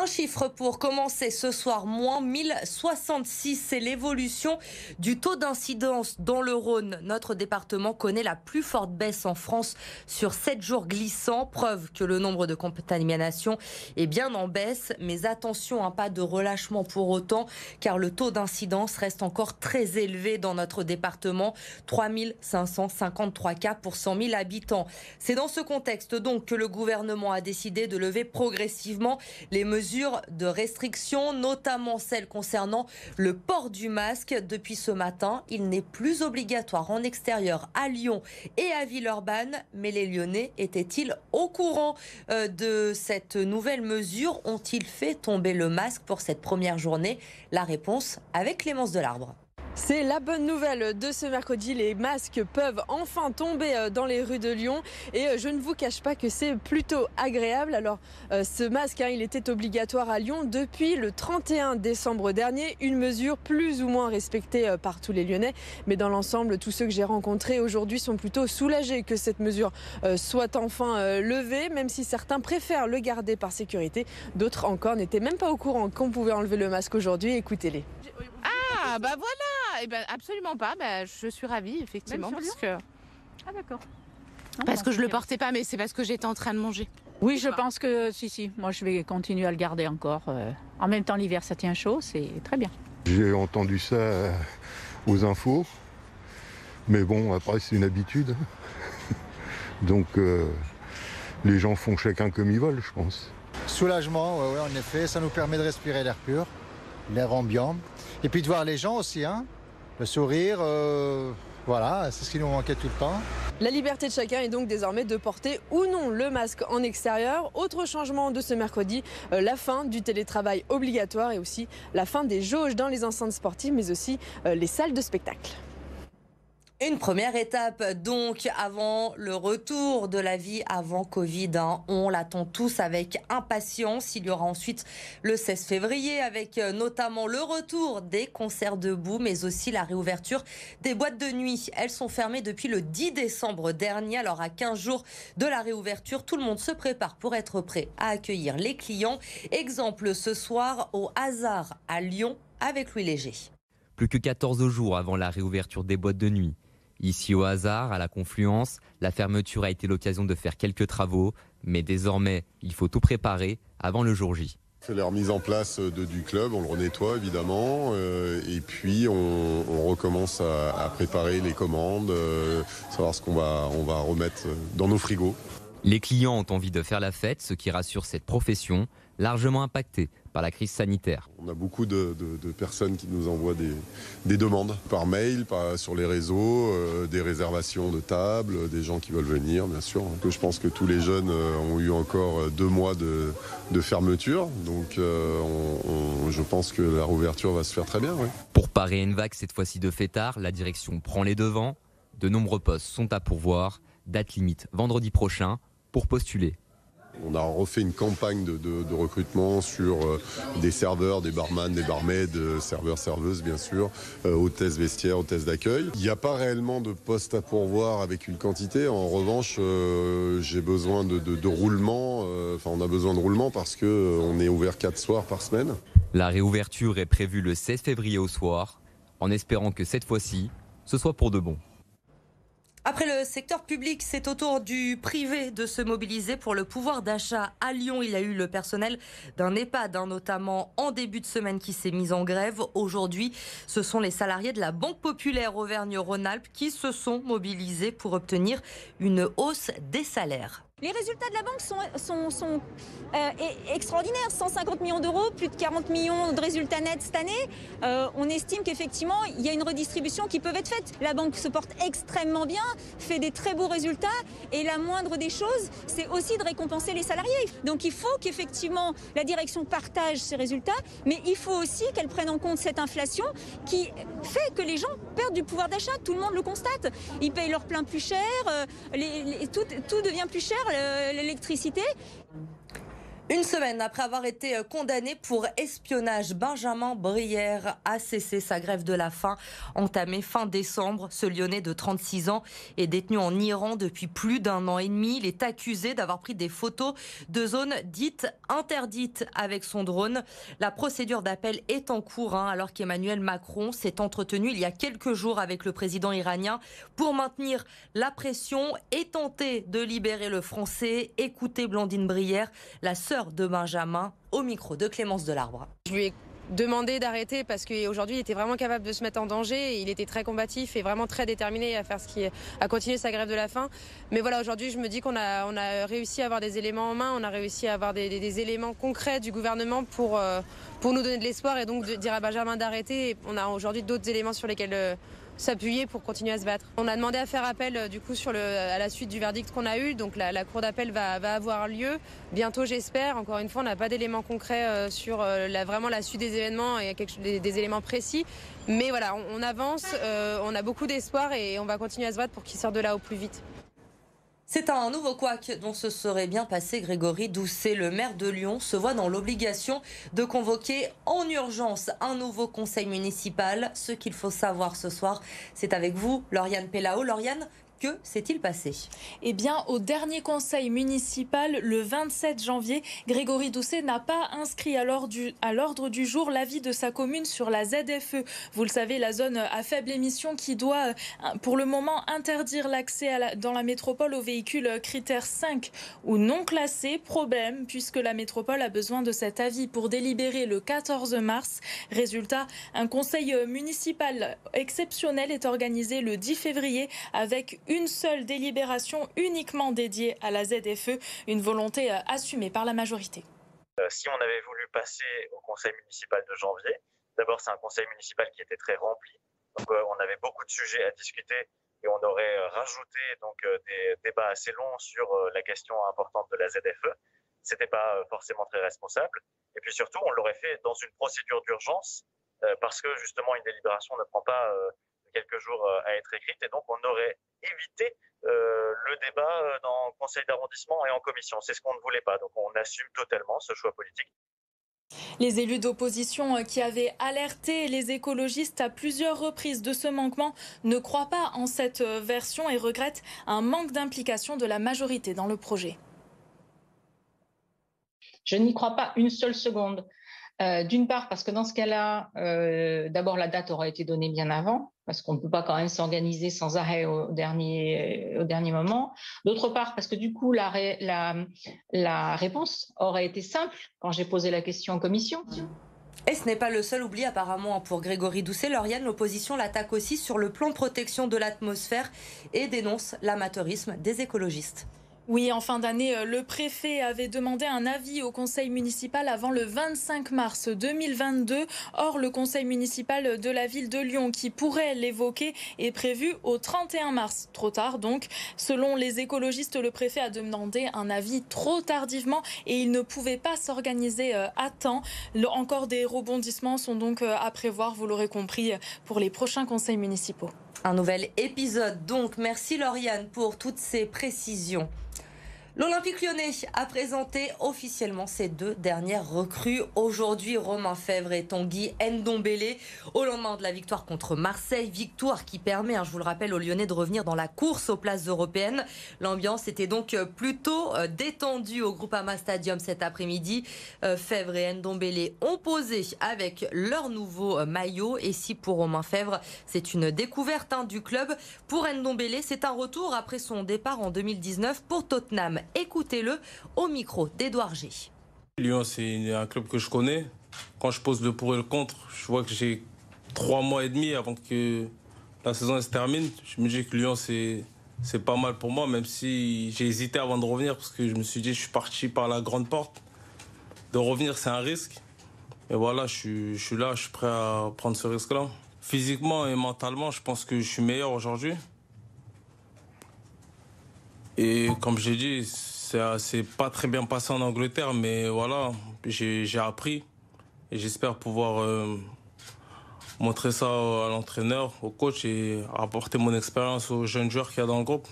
Un chiffre pour commencer ce soir, moins 1066, c'est l'évolution du taux d'incidence dans le Rhône. Notre département connaît la plus forte baisse en France sur 7 jours glissants, preuve que le nombre de contaminations est bien en baisse. Mais attention, pas de relâchement pour autant, car le taux d'incidence reste encore très élevé dans notre département, 3553 cas pour 100 000 habitants. C'est dans ce contexte donc que le gouvernement a décidé de lever progressivement les mesures de restriction, notamment celles concernant le port du masque. Depuis ce matin, il n'est plus obligatoire en extérieur à Lyon et à Villeurbanne. Mais les Lyonnais étaient-ils au courant de cette nouvelle mesure? Ont-ils fait tomber le masque pour cette première journée? La réponse avec Clémence Delarbre. C'est la bonne nouvelle de ce mercredi, les masques peuvent enfin tomber dans les rues de Lyon et je ne vous cache pas que c'est plutôt agréable. Alors ce masque, il était obligatoire à Lyon depuis le 31 décembre dernier, une mesure plus ou moins respectée par tous les Lyonnais. Mais dans l'ensemble, tous ceux que j'ai rencontrés aujourd'hui sont plutôt soulagés que cette mesure soit enfin levée, même si certains préfèrent le garder par sécurité. D'autres encore n'étaient même pas au courant qu'on pouvait enlever le masque aujourd'hui. Écoutez-les. Ah bah voilà, et ben absolument pas, je suis ravie effectivement parce que ah d'accord. Parce que je le portais pas, mais c'est parce que j'étais en train de manger. Oui, je pense que si, moi je vais continuer à le garder encore. En même temps l'hiver ça tient chaud, c'est très bien. J'ai entendu ça aux infos, mais bon après c'est une habitude. Donc les gens font chacun comme ils veulent, je pense. Soulagement, ouais, en effet, ça nous permet de respirer l'air pur, l'air ambiant. Et puis de voir les gens aussi, le sourire, voilà, c'est ce qui nous manquait tout le temps. La liberté de chacun est donc désormais de porter ou non le masque en extérieur. Autre changement de ce mercredi, la fin du télétravail obligatoire et aussi la fin des jauges dans les enceintes sportives, mais aussi les salles de spectacle. Une première étape donc avant le retour de la vie avant Covid. On l'attend tous avec impatience. Il y aura ensuite le 16 février avec notamment le retour des concerts debout, mais aussi la réouverture des boîtes de nuit. Elles sont fermées depuis le 10 décembre dernier. Alors à 15 jours de la réouverture, tout le monde se prépare pour être prêt à accueillir les clients. Exemple ce soir au Hasard à Lyon avec Louis Léger. Plus que 14 jours avant la réouverture des boîtes de nuit. Ici au Hasard, à la Confluence, la fermeture a été l'occasion de faire quelques travaux, mais désormais, il faut tout préparer avant le jour J. On fait la remise en place du club, on le renettoie évidemment, et puis on recommence à préparer les commandes, savoir ce qu'on va remettre dans nos frigos. Les clients ont envie de faire la fête, ce qui rassure cette profession, largement impactée par la crise sanitaire. On a beaucoup de personnes qui nous envoient des demandes par mail, sur les réseaux, des réservations de tables, des gens qui veulent venir bien sûr. Je pense que tous les jeunes ont eu encore 2 mois de fermeture, donc je pense que la réouverture va se faire très bien. Oui. Pour parer à une vague cette fois-ci de fêtards, la direction prend les devants. De nombreux postes sont à pourvoir. Date limite vendredi prochain pour postuler. On a refait une campagne de recrutement sur des serveurs, des barman, des barmaids, serveurs, serveuses bien sûr, hôtesses vestiaires, hôtesses d'accueil. Il n'y a pas réellement de postes à pourvoir avec une quantité. En revanche, j'ai besoin de roulement. On a besoin de roulement parce qu'on est ouvert 4 soirs par semaine. La réouverture est prévue le 16 février au soir, en espérant que cette fois-ci, ce soit pour de bon. Après le secteur public, c'est au tour du privé de se mobiliser pour le pouvoir d'achat. À Lyon, il y a eu le personnel d'un EHPAD, notamment en début de semaine, qui s'est mis en grève. Aujourd'hui, ce sont les salariés de la Banque Populaire Auvergne-Rhône-Alpes qui se sont mobilisés pour obtenir une hausse des salaires. Les résultats de la banque sont extraordinaires. 150 millions d'euros, plus de 40 millions de résultats nets cette année. On estime qu'effectivement, il y a une redistribution qui peut être faite. La banque se porte extrêmement bien, fait des très beaux résultats. Et la moindre des choses, c'est aussi de récompenser les salariés. Donc il faut qu'effectivement la direction partage ces résultats, mais il faut aussi qu'elle prenne en compte cette inflation qui fait que les gens perdent du pouvoir d'achat. Tout le monde le constate. Ils payent leur plein plus cher, tout devient plus cher. L'électricité. Une semaine après avoir été condamné pour espionnage, Benjamin Brière a cessé sa grève de la faim entamée fin décembre. Ce Lyonnais de 36 ans est détenu en Iran depuis plus d'1 an et demi. Il est accusé d'avoir pris des photos de zones dites interdites avec son drone. La procédure d'appel est en cours alors qu'Emmanuel Macron s'est entretenu il y a quelques jours avec le président iranien pour maintenir la pression et tenter de libérer le Français. Écoutez Blandine Brière, la sœur de Benjamin, au micro de Clémence Delarbre. Je lui ai demandé d'arrêter parce qu'aujourd'hui il était vraiment capable de se mettre en danger. Il était très combatif et vraiment très déterminé à continuer sa grève de la faim. Mais voilà, aujourd'hui je me dis qu'on a réussi à avoir des éléments en main, on a réussi à avoir des éléments concrets du gouvernement pour nous donner de l'espoir et donc de dire à Benjamin d'arrêter. On a aujourd'hui d'autres éléments sur lesquels s'appuyer pour continuer à se battre. On a demandé à faire appel du coup à la suite du verdict qu'on a eu, donc la cour d'appel va avoir lieu bientôt, j'espère. Encore une fois, on n'a pas d'éléments concrets sur vraiment la suite des événements et des éléments précis, mais voilà, on avance, on a beaucoup d'espoir et on va continuer à se battre pour qu'il sorte de là au plus vite. C'est un nouveau couac dont se serait bien passé Grégory Doucet. Le maire de Lyon se voit dans l'obligation de convoquer en urgence un nouveau conseil municipal. Ce qu'il faut savoir ce soir, c'est avec vous, Lauriane Pellao. Lauriane, que s'est-il passé? Eh bien, au dernier conseil municipal, le 27 janvier, Grégory Doucet n'a pas inscrit à l'ordre du jour l'avis de sa commune sur la ZFE. Vous le savez, la zone à faible émission qui doit, pour le moment, interdire l'accès dans la métropole aux véhicules critères 5 ou non classés. Problème, puisque la métropole a besoin de cet avis pour délibérer le 14 mars. Résultat, un conseil municipal exceptionnel est organisé le 10 février avec une seule délibération uniquement dédiée à la ZFE, une volonté assumée par la majorité. Si on avait voulu passer au conseil municipal de janvier, d'abord c'est un conseil municipal qui était très rempli, donc on avait beaucoup de sujets à discuter et on aurait rajouté donc des débats assez longs sur la question importante de la ZFE. C'était pas forcément très responsable. Et puis surtout, on l'aurait fait dans une procédure d'urgence parce que justement une délibération ne prend pas quelques jours à être écrite et donc on aurait évité le débat dans le conseil d'arrondissement et en commission. C'est ce qu'on ne voulait pas, donc on assume totalement ce choix politique. Les élus d'opposition qui avaient alerté les écologistes à plusieurs reprises de ce manquement ne croient pas en cette version et regrettent un manque d'implication de la majorité dans le projet. Je n'y crois pas une seule seconde. D'une part, parce que dans ce cas-là, d'abord la date aura été donnée bien avant, parce qu'on ne peut pas quand même s'organiser sans arrêt au dernier moment. D'autre part, parce que du coup, la réponse aurait été simple quand j'ai posé la question en commission. Et ce n'est pas le seul oubli apparemment pour Grégory Doucet. Lauriane, l'opposition l'attaque aussi sur le plan de protection de l'atmosphère et dénonce l'amateurisme des écologistes. Oui, en fin d'année, le préfet avait demandé un avis au conseil municipal avant le 25 mars 2022. Or, le conseil municipal de la ville de Lyon, qui pourrait l'évoquer, est prévu au 31 mars. Trop tard donc. Selon les écologistes, le préfet a demandé un avis trop tardivement et il ne pouvait pas s'organiser à temps. Encore des rebondissements sont donc à prévoir, vous l'aurez compris, pour les prochains conseils municipaux. Un nouvel épisode donc. Merci Lauriane pour toutes ces précisions. L'Olympique lyonnais a présenté officiellement ses 2 dernières recrues. Aujourd'hui, Romain Fèvre et Tanguy Ndombele au lendemain de la victoire contre Marseille. Victoire qui permet, je vous le rappelle, aux Lyonnais de revenir dans la course aux places européennes. L'ambiance était donc plutôt détendue au Groupama Stadium cet après-midi. Fèvre et Ndombele ont posé avec leur nouveau maillot. Et si pour Romain Fèvre, c'est une découverte du club, pour Ndombele, c'est un retour après son départ en 2019 pour Tottenham. Écoutez-le au micro d'Edouard G. Lyon, c'est un club que je connais. Quand je pose le pour et le contre, je vois que j'ai 3 mois et demi avant que la saison se termine. Je me dis que Lyon, c'est pas mal pour moi, même si j'ai hésité avant de revenir parce que je me suis dit je suis parti par la grande porte. De revenir, c'est un risque. Et voilà, je suis là, je suis prêt à prendre ce risque-là. Physiquement et mentalement, je pense que je suis meilleur aujourd'hui. Et comme j'ai dit, c'est pas très bien passé en Angleterre, mais voilà, j'ai appris et j'espère pouvoir montrer ça à l'entraîneur, au coach et apporter mon expérience aux jeunes joueurs qu'il y a dans le groupe.